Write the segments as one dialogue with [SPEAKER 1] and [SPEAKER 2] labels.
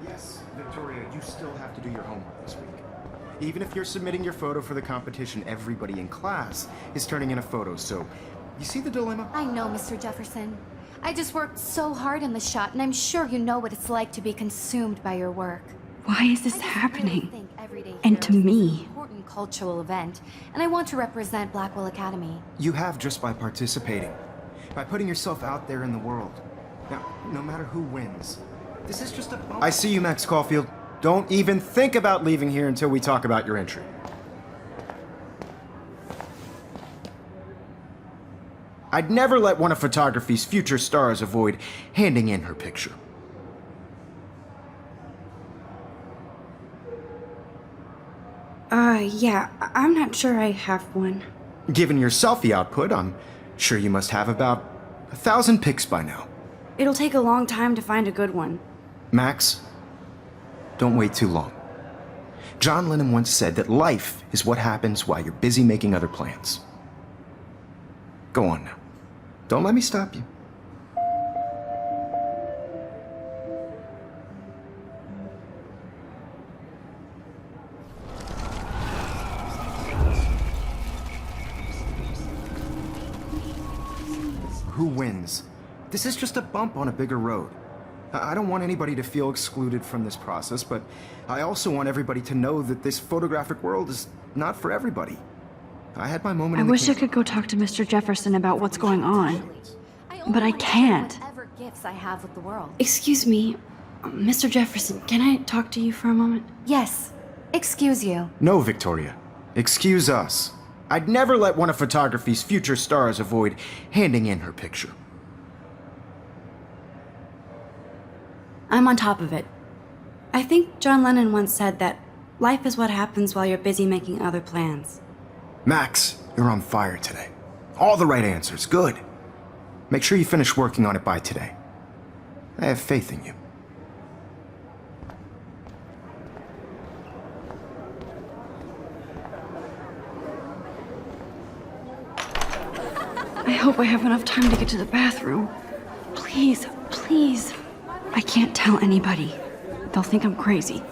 [SPEAKER 1] Yes, Victoria, you still have to do your homework this week. Even if you're submitting your photo for the competition, everybody in class is turning in a photo, so you see the dilemma?
[SPEAKER 2] I know, Mr. Jefferson. I just worked so hard on the shot, and I'm sure you know what it's like to be consumed by your work.
[SPEAKER 3] Why is this happening? And to me?
[SPEAKER 2] Important cultural event, and I want to represent Blackwell Academy.
[SPEAKER 1] You have just by participating, by putting yourself out there in the world. Now, no matter who wins, this is just a bump. I see you, Max Caulfield. Don't even think about leaving here until we talk about your entry. I'd never let one of photography's future stars avoid handing in her picture.
[SPEAKER 3] Yeah, I'm not sure I have one.
[SPEAKER 1] Given your selfie output, I'm sure you must have about 1,000 pics by now.
[SPEAKER 3] It'll take a long time to find a good one.
[SPEAKER 1] Max, don't wait too long. John Lennon once said that life is what happens while you're busy making other plans. Go on now. Don't let me stop you. Who wins? This is just a bump on a bigger road. I don't want anybody to feel excluded from this process, but I also want everybody to know that this photographic world is not for everybody. I had my moment.
[SPEAKER 3] I wish I could go talk to Mr. Jefferson about what's going on, but I can't.
[SPEAKER 2] Whatever gifts I have with the world.
[SPEAKER 3] Excuse me, Mr. Jefferson, can I talk to you for a moment?
[SPEAKER 2] Yes. Excuse you.
[SPEAKER 1] No, Victoria. Excuse us. I'd never let one of photography's future stars avoid handing in her picture.
[SPEAKER 3] I'm on top of it. I think John Lennon once said that life is what happens while you're busy making other plans.
[SPEAKER 1] Max, you're on fire today. All the right answers. Good. Make sure you finish working on it by today. I have faith in you.
[SPEAKER 3] I hope I have enough time to get to the bathroom. Please, please. I can't tell anybody. They'll think I'm crazy.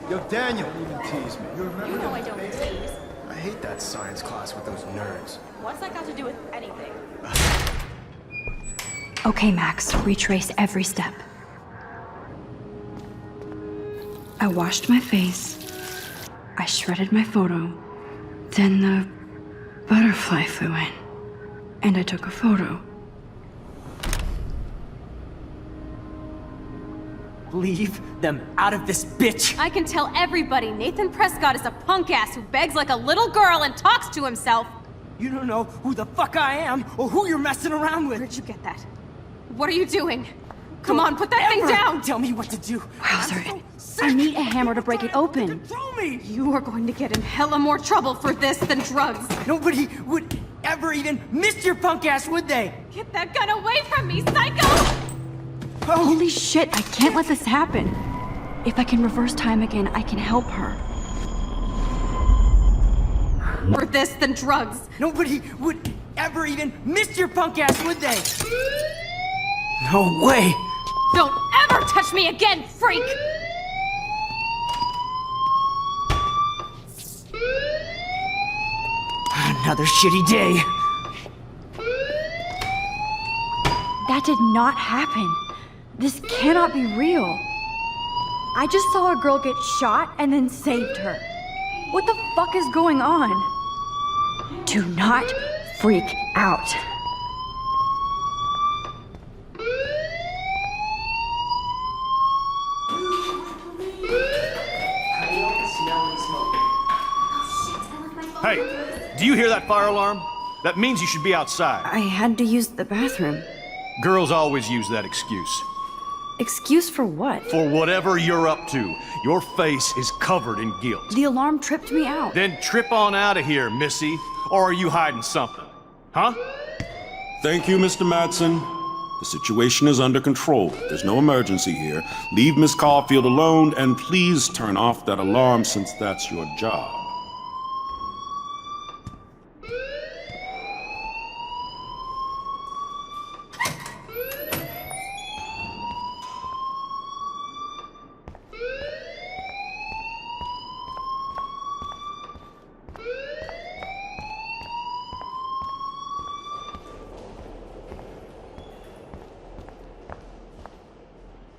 [SPEAKER 1] Yo, Daniel, you even tease me. You remember?
[SPEAKER 4] You know I don't tease.
[SPEAKER 1] I hate that science class with those nerds.
[SPEAKER 4] What's that got to do with anything?
[SPEAKER 3] Okay, Max, retrace every step. I washed my face. I shredded my photo. Then the butterfly flew in. And I took a photo.
[SPEAKER 5] Leave them out of this bitch!
[SPEAKER 4] I can tell everybody Nathan Prescott is a punk ass who begs like a little girl and talks to himself.
[SPEAKER 5] You don't know who the fuck I am or who you're messing around with.
[SPEAKER 4] Where'd you get that? What are you doing? Come on, put that thing down!
[SPEAKER 5] Tell me what to do.
[SPEAKER 3] Wowzer, I need a hammer to break it open.
[SPEAKER 5] Control me!
[SPEAKER 4] You are going to get in hella more trouble for this than drugs.
[SPEAKER 5] Nobody would ever even miss your punk ass, would they?
[SPEAKER 4] Get that gun away from me, psycho!
[SPEAKER 3] Holy shit, I can't let this happen. If I can reverse time again, I can help her.
[SPEAKER 4] For this than drugs.
[SPEAKER 5] Nobody would ever even miss your punk ass, would they? No way!
[SPEAKER 4] Don't ever touch me again, freak!
[SPEAKER 5] Another shitty day.
[SPEAKER 3] That did not happen. This cannot be real. I just saw a girl get shot and then saved her. What the fuck is going on? Do not freak out.
[SPEAKER 6] Hey, do you hear that fire alarm? That means you should be outside.
[SPEAKER 3] I had to use the bathroom.
[SPEAKER 6] Girls always use that excuse.
[SPEAKER 3] Excuse for what?
[SPEAKER 6] For whatever you're up to, your face is covered in guilt.
[SPEAKER 3] The alarm tripped me out.
[SPEAKER 6] Then trip on out of here, Missy. Or are you hiding something? Huh?
[SPEAKER 7] Thank you, Mr. Madsen. The situation is under control. There's no emergency here. Leave Miss Caulfield alone, and please turn off that alarm since that's your job.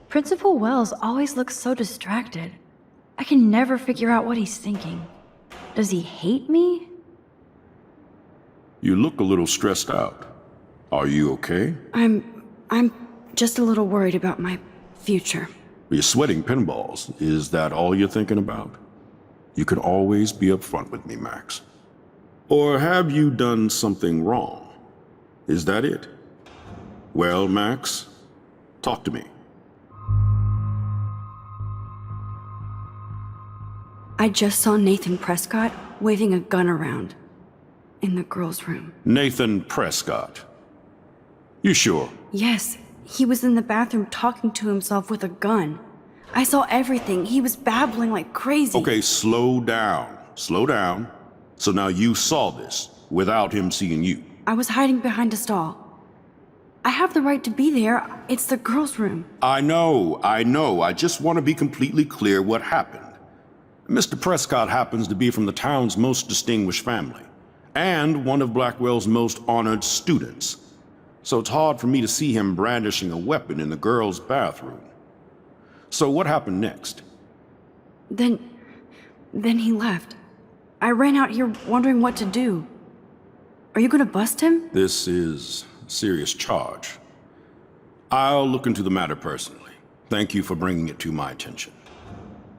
[SPEAKER 3] Principal Wells always looks so distracted. I can never figure out what he's thinking. Does he hate me?
[SPEAKER 7] You look a little stressed out. Are you okay?
[SPEAKER 3] I'm just a little worried about my future.
[SPEAKER 7] You're sweating pinballs. Is that all you're thinking about? You can always be upfront with me, Max. Or have you done something wrong? Is that it? Well, Max, talk to me.
[SPEAKER 3] I just saw Nathan Prescott waving a gun around in the girls' room.
[SPEAKER 7] Nathan Prescott. You sure?
[SPEAKER 3] Yes, he was in the bathroom talking to himself with a gun. I saw everything. He was babbling like crazy.
[SPEAKER 7] Okay, slow down. Slow down. So now you saw this without him seeing you.
[SPEAKER 3] I was hiding behind a stall. I have the right to be there. It's the girls' room.
[SPEAKER 7] I know. I just want to be completely clear what happened. Mr. Prescott happens to be from the town's most distinguished family, and one of Blackwell's most honored students. So it's hard for me to see him brandishing a weapon in the girls' bathroom. So what happened next?
[SPEAKER 3] Then he left. I ran out here wondering what to do. Are you gonna bust him?
[SPEAKER 7] This is a serious charge. I'll look into the matter personally. Thank you for bringing it to my attention.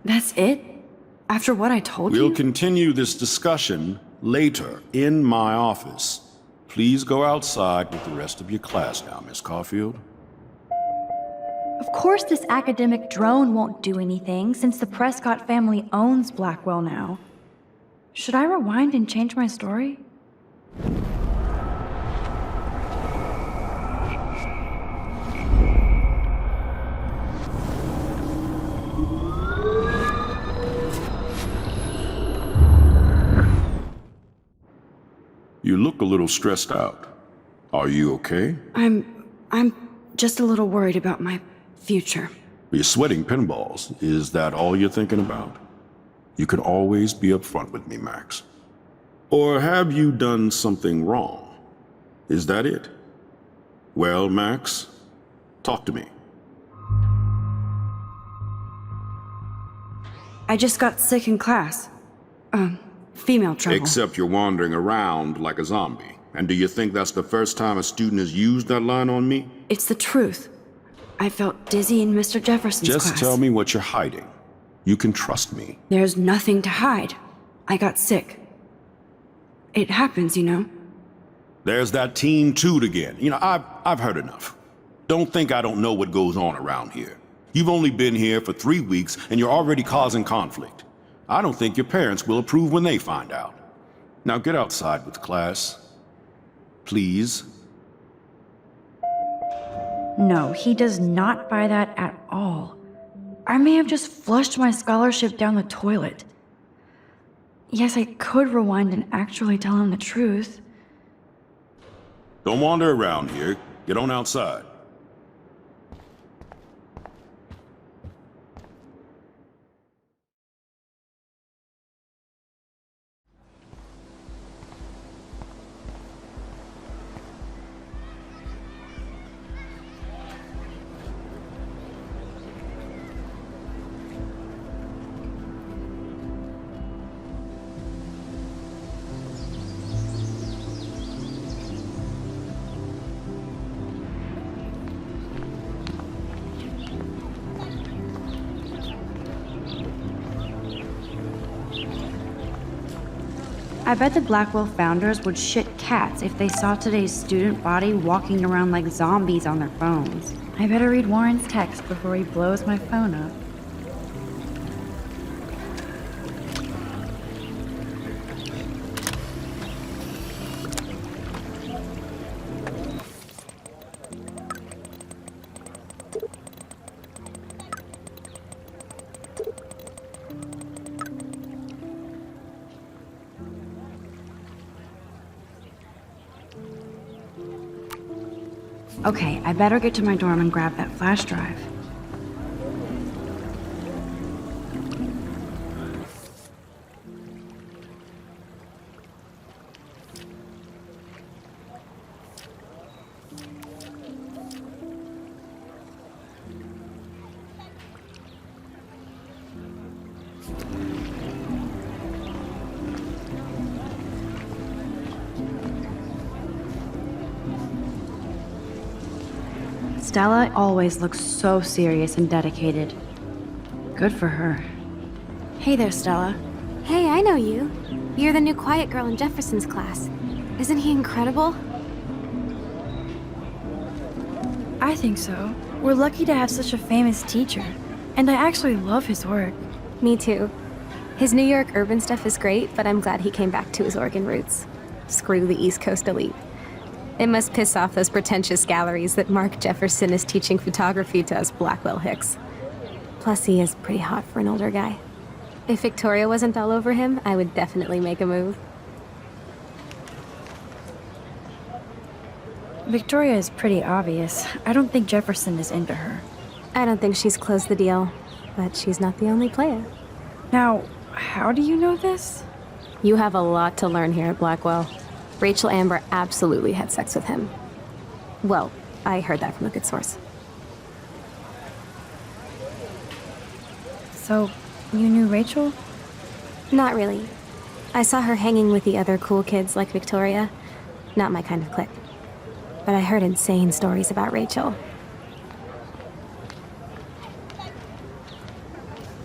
[SPEAKER 3] That's it? After what I told you?
[SPEAKER 7] We'll continue this discussion later in my office. Please go outside with the rest of your class now, Miss Caulfield.
[SPEAKER 3] Of course this academic drone won't do anything since the Prescott family owns Blackwell now. Should I rewind and change my story?
[SPEAKER 7] You look a little stressed out. Are you okay?
[SPEAKER 3] I'm just a little worried about my future.
[SPEAKER 7] You're sweating pinballs. Is that all you're thinking about? You can always be upfront with me, Max. Or have you done something wrong? Is that it? Well, Max, talk to me.
[SPEAKER 3] I just got sick in class. Female trouble.
[SPEAKER 7] Except you're wandering around like a zombie. And do you think that's the first time a student has used that line on me?
[SPEAKER 3] It's the truth. I felt dizzy in Mr. Jefferson's class.
[SPEAKER 7] Just tell me what you're hiding. You can trust me.
[SPEAKER 3] There's nothing to hide. I got sick. It happens, you know.
[SPEAKER 7] There's that teen toot again. You know, I've heard enough. Don't think I don't know what goes on around here. You've only been here for 3 weeks and you're already causing conflict. I don't think your parents will approve when they find out. Now get outside with class. Please.
[SPEAKER 3] No, he does not buy that at all. I may have just flushed my scholarship down the toilet. Yes, I could rewind and actually tell him the truth.
[SPEAKER 7] Don't wander around here. Get on outside.
[SPEAKER 3] I bet the Blackwell founders would shit cats if they saw today's student body walking around like zombies on their phones. I better read Warren's text before he blows my phone up. Okay, I better get to my dorm and grab that flash drive. Stella always looks so serious and dedicated. Good for her. Hey there, Stella.
[SPEAKER 4] Hey, I know you. You're the new quiet girl in Jefferson's class. Isn't he incredible?
[SPEAKER 3] I think so. We're lucky to have such a famous teacher. And I actually love his work.
[SPEAKER 4] Me too. His New York urban stuff is great, but I'm glad he came back to his Oregon roots. Screw the East Coast elite. It must piss off those pretentious galleries that Mark Jefferson is teaching photography to us Blackwell Hicks. Plus, he is pretty hot for an older guy. If Victoria wasn't all over him, I would definitely make a move.
[SPEAKER 3] Victoria is pretty obvious. I don't think Jefferson is into her.
[SPEAKER 4] I don't think she's closed the deal, but she's not the only player.
[SPEAKER 3] Now, how do you know this?
[SPEAKER 4] You have a lot to learn here at Blackwell. Rachel Amber absolutely had sex with him. Well, I heard that from a good source.
[SPEAKER 3] So, you knew Rachel?
[SPEAKER 4] Not really. I saw her hanging with the other cool kids like Victoria. Not my kind of clique. But I heard insane stories about Rachel.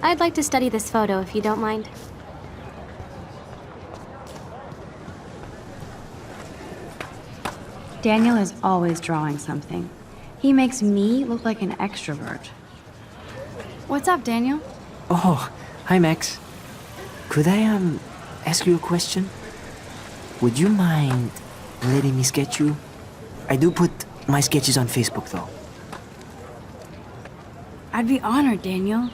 [SPEAKER 4] I'd like to study this photo if you don't mind.
[SPEAKER 3] Daniel is always drawing something. He makes me look like an extrovert. What's up, Daniel?
[SPEAKER 5] Oh, hi Max. Could I, ask you a question? Would you mind letting me sketch you? I do put my sketches on Facebook, though.
[SPEAKER 3] I'd be honored, Daniel.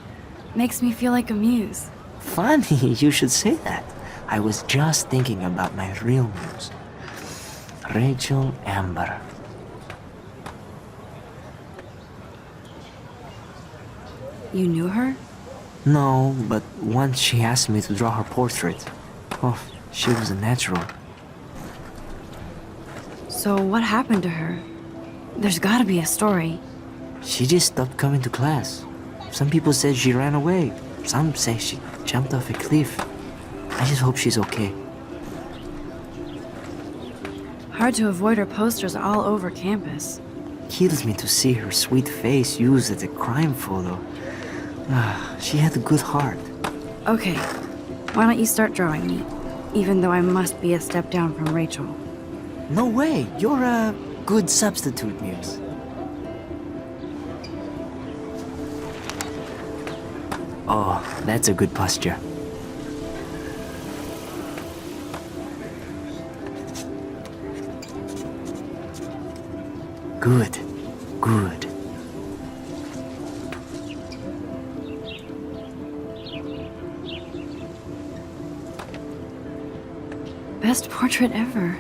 [SPEAKER 3] Makes me feel like a muse.
[SPEAKER 5] Funny you should say that. I was just thinking about my real muse. Rachel Amber.
[SPEAKER 3] You knew her?
[SPEAKER 5] No, but once she asked me to draw her portrait. Oh, she was a natural.
[SPEAKER 3] So what happened to her? There's gotta be a story.
[SPEAKER 5] She just stopped coming to class. Some people said she ran away. Some say she jumped off a cliff. I just hope she's okay.
[SPEAKER 3] Hard to avoid her posters all over campus.
[SPEAKER 5] Kills me to see her sweet face used as a crime photo. She had a good heart.
[SPEAKER 3] Okay, why don't you start drawing me? Even though I must be a step down from Rachel.
[SPEAKER 5] No way, you're a good substitute, Muse. Oh, that's a good posture. Good, good.
[SPEAKER 3] Best portrait ever.